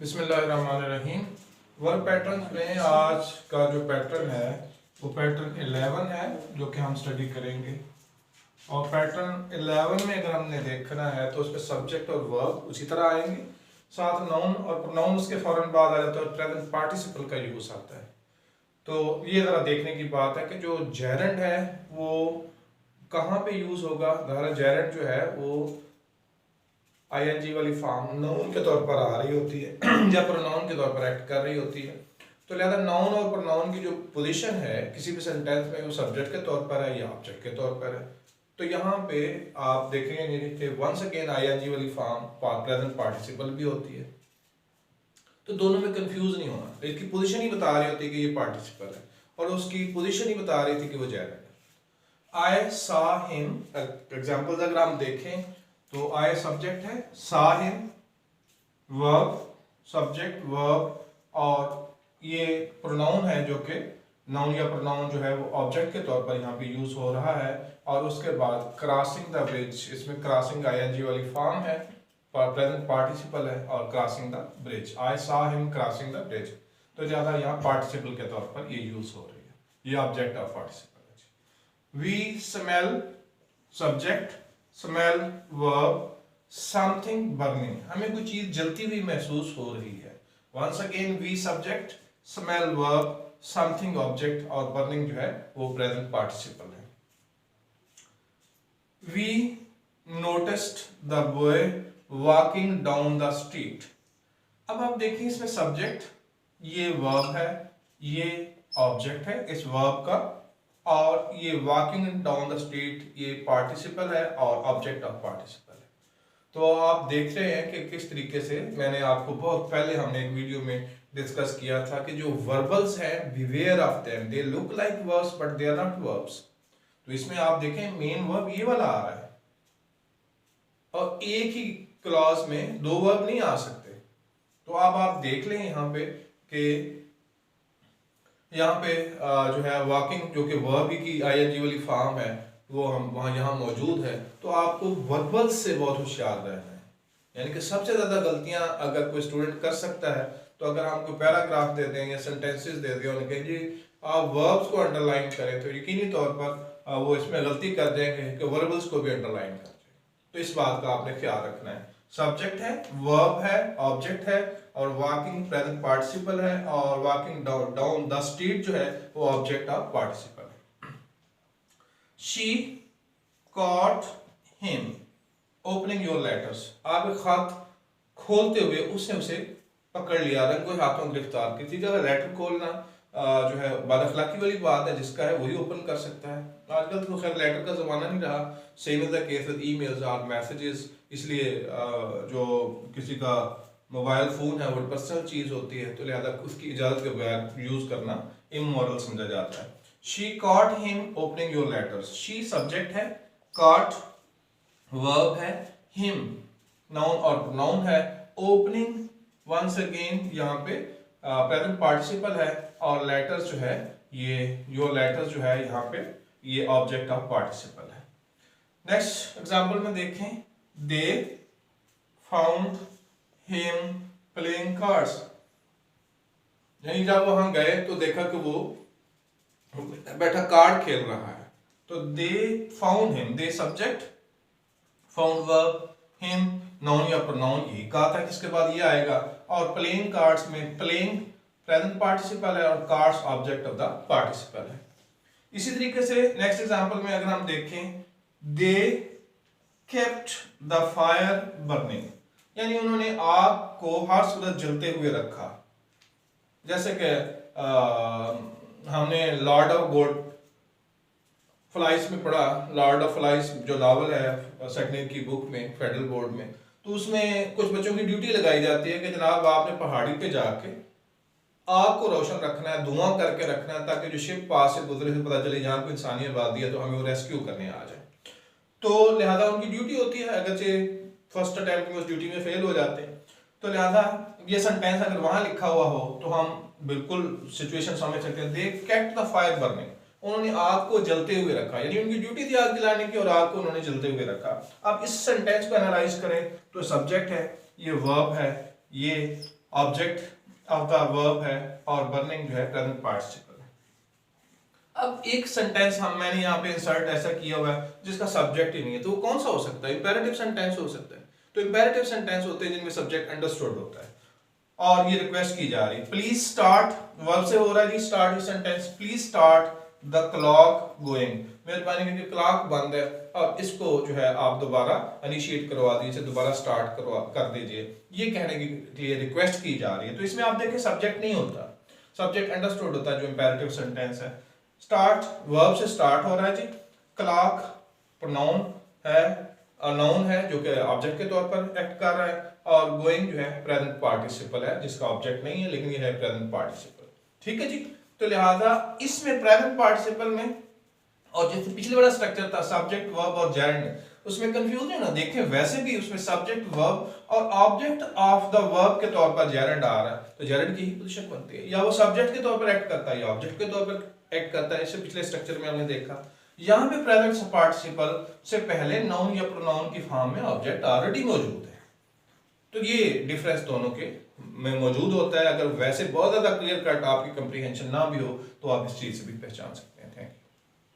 बिस्मिल्लाहिर्रहमानिर्रहीम। Work pattern में आज का जो पैटर्न है वो पैटर्न 11 है जो कि हम स्टडी करेंगे। और पैटर्न 11 में अगर हमने देखना है तो उसमें सब्जेक्ट और वर्ब उसी तरह आएंगे, साथ नाउन और प्रोनाउन उसके फौरन बाद आ जाता है और प्रेजेंट पार्टिसिपल का यूज आता है। तो ये ज़रा देखने की बात है कि जो जेरेंड है वो कहाँ पे यूज़ होगा। ज़रा जेरेंड जो है वो आईएनजी वाली फॉर्म नाउन के तौर पर आ रही होती है या प्रोनाउन के तौर पर एक्ट कर रही होती है। तो लिहाजा नाउन और प्रोनाउन की जो पोजीशन है किसी भी सेंटेंस में वो सब्जेक्ट के तौर पर है या ऑब्जेक्ट के तौर पर है। तो यहाँ पे आप देखेंगे कि वंस अगेन आईएनजी वाली फॉर्म प्रेजेंट पार्टिसिपल भी होती है। तो दोनों में कंफ्यूज नहीं होना, इसकी पोजीशन ही बता रही होती है कि ये पार्टिसिपल है और उसकी पोजीशन ही बता रही थी कि वो जेरेंड है। आई सा हिम एग्जाम्पल्स अगर हम देखें तो आई सब्जेक्ट है, सा हिम वर्ब, सब्जेक्ट वर्ब, और ये प्रोनाउन है जो कि नाउन या प्रोनाउन जो है वो ऑब्जेक्ट के तौर पर यहाँ पे यूज हो रहा है। और उसके बाद क्रॉसिंग द ब्रिज, इसमें क्रॉसिंग आईएनजी वाली फॉर्म है, प्रेजेंट पार्टिसिपल है और क्रॉसिंग द ब्रिज, आई सा हिम क्रॉसिंग द ब्रिज। तो ज्यादा यहाँ पार्टिसिपल के तौर पर ये यूज हो रही है, ये ऑब्जेक्ट ऑफ पार्टिसिपल है। We smell subject, smell verb, something burning, हमें कोई चीज जलती हुई महसूस हो रही है। Once again we subject, smell verb, something object और बर्निंग जो है वो प्रेजेंट पार्टिसिपल है। We noticed the boy walking down the street. अब आप देखिए इसमें सब्जेक्ट ये वर्ब है, ये ऑब्जेक्ट है इस वर्ब का, और ये वॉकिंग डाउन द स्ट्रीट ये पार्टिसिपल है और ऑब्जेक्ट ऑफ पार्टिसिपल है। तो आप देख रहे हैं कि किस तरीके से मैंने आपको बहुत पहले हमने एक वीडियो में डिस्कस किया था कि जो वर्बल्स हैं beware of them, they look like verbs but they are not verbs. तो इसमें आप देखें मेन वर्ब ये वाला आ रहा है और एक ही क्लॉज में दो वर्ब नहीं आ सकते। तो अब आप देख लें यहाँ पे कि यहाँ पे जो है वॉकिंग जो कि वर्ब की आईएनजी वाली फॉर्म है वो हम वहाँ यहाँ मौजूद है। तो आपको वर्बल्स से बहुत होशियार रहना है, यानी कि सबसे ज़्यादा गलतियाँ अगर कोई स्टूडेंट कर सकता है तो अगर हम कोई पैराग्राफ दे दें या सेंटेंसेस दे दें और कहें जी आप वर्ब्स को अंडरलाइन करें तो यकीनी तौर पर वो इसमें गलती कर देंगे कि वर्बल्स को भी अंडरलाइन कर दें। तो इस बात का आपने ख्याल रखना है, सब्जेक्ट है, वर्ब है, ऑब्जेक्ट है और वॉकिंग प्रेजेंट पार्टिसिपल है और वॉकिंग डाउन द स्ट्रीट जो है वो ऑब्जेक्ट ऑफ पार्टिसिपल है। She cot him opening your letters, आप एक खत खोलते हुए उसने उसे पकड़ लिया, रंगों हाथों गिरफ्तार की थी। जब लेटर खोलना जो है बदअखलाकी वाली बात है, जिसका है वही ओपन कर सकता है। आजकल तो खैर लेटर का जमाना नहीं रहा, same is the case with emails और मैसेजेस, इसलिए जो किसी का मोबाइल फोन है वो पर्सनल चीज होती है तो लिहाजा उसकी इजाजत के बगैर यूज करना इमोरल समझा जाता है। She cot him opening your letters, she subject है, कॉट वर्ब है, हिम नाउन और प्रोनाउन है, ओपनिंग वंस अगेन यहाँ पे प्रेजेंट पार्टिसिपल है और लेटर्स जो है ये योर लेटर्स जो है यहाँ पे ये ऑब्जेक्ट ऑफ पार्टिसिपल है। नेक्स्ट एग्जांपल में देखें, they found him playing cards, यानी जब वहां गए तो देखा कि वो बैठा कार्ड खेल रहा है। तो they found him, they subject, found verb, him noun या प्रोनाउन, यही कहा था कि इसके बाद ये आएगा। और प्लेइंग कार्ड्स में प्लेइंग प्रेजेंट पार्टिसिपल है और cards object of the participle है। इसी तरीके से नेक्स्ट एग्जांपल में अगर हम देखें, they kept the fire burning, यानी उन्होंने आग को हर सूरत जलते हुए रखा। जैसे कि हमने लॉर्ड ऑफ गॉड फ्लाइज में पढ़ा, लॉर्ड ऑफ फ्लाइज जो नावल है सेकंड की बुक में फेडरल बोर्ड में, तो उसमें कुछ बच्चों की ड्यूटी लगाई जाती है कि जनाब आपने पहाड़ी पे जाके आग को रोशन रखना है, धुआं करके रखना है, ताकि जो शिप पास से गुजरे से पता चले यहाँ कोई इंसानी आबादी है तो हमें वो रेस्क्यू करने आ जाए। तो लिहाजा उनकी ड्यूटी होती है, अगरचे फर्स्ट अटेम्प्ट में उस ड्यूटी में फेल हो जाते हैं। तो लिहाजा ये सेंटेंस अगर वहां लिखा हुआ हो तो हम बिल्कुल सिचुएशन समझ सकते हैं। They kept the fire burning, उन्होंने आग को जलते हुए रखा, यानी उनकी ड्यूटी थी आग जलाने की और आग को उन्होंने जलते हुए रखा। अब इस सेंटेंस को एनालाइज करें तो सब्जेक्ट है, ये वर्ब है, ये ऑब्जेक्ट ऑफ द वर्ब है और बर्निंग जो है प्रेजेंट पार्टिसिपल है। अब एक सेंटेंस मैंने यहाँ पे इंसर्ट ऐसा किया हुआ है जिसका सब्जेक्ट ही नहीं है, तो वो कौन सा हो सकता है? इंपेरेटिव सेंटेंस हो सकता है। तो इंपेरेटिव सेंटेंस होते हैं जिनमें सब्जेक्ट अंडरस्टूड होता है और ये रिक्वेस्ट की जा रही है प्लीज स्टार्ट, वर्ब से हो रहा है जी स्टार्ट ये sentence, please start the clock going, मेहरबानी करके क्लॉक बंद है और इसको जो है आप दोबारा इनिशिएट करवा दीजिए, दोबारा स्टार्ट कर दीजिए, ये कहने के लिए रिक्वेस्ट की जा रही है। तो इसमें आप देखिए सब्जेक्ट नहीं होता, सब्जेक्ट अंडरस्टूड होता है जो इंपेरेटिव सेंटेंस है। स्टार्ट वर्ब से स्टार्ट हो रहा है जी, क्लॉक प्रोनाउन है, नाउन है जो कि ऑब्जेक्ट के तौर पर एक्ट कर रहा है और गोइंग जो है प्रेजेंट पार्टिसिपल है जिसका ऑब्जेक्ट नहीं है लेकिन ये है प्रेजेंट पार्टिसिपल। ठीक है जी, तो लिहाजा इसमें प्रेजेंट पार्टिसिपल में और जैसे पिछले वाला स्ट्रक्चर था सब्जेक्ट वर्ब और जेरेंड, उसमें कंफ्यूजन है ना, देखें वैसे भी उसमें सब्जेक्ट वर्ब और ऑब्जेक्ट ऑफ द वर्ब के तौर पर जेरेंड आ रहा है, तो जेरेंड की ही पोजीशन बनती है, या वो सब्जेक्ट के तौर पर एक्ट करता है या ऑब्जेक्ट के तौर पर एक्ट करता है। इससे पिछले स्ट्रक्चर में हमने देखा यहाँ पे प्रेजेंट पार्टिसिपल से पहले नाउन या प्रोनाउन की फॉर्म में ऑब्जेक्ट ऑलरेडी मौजूद है, तो ये डिफरेंस दोनों के में मौजूद होता है। अगर वैसे बहुत ज्यादा क्लियर कट आपकी कंप्रीहेंशन ना भी हो तो आप इस चीज से भी पहचान सकते हैं। Thank you.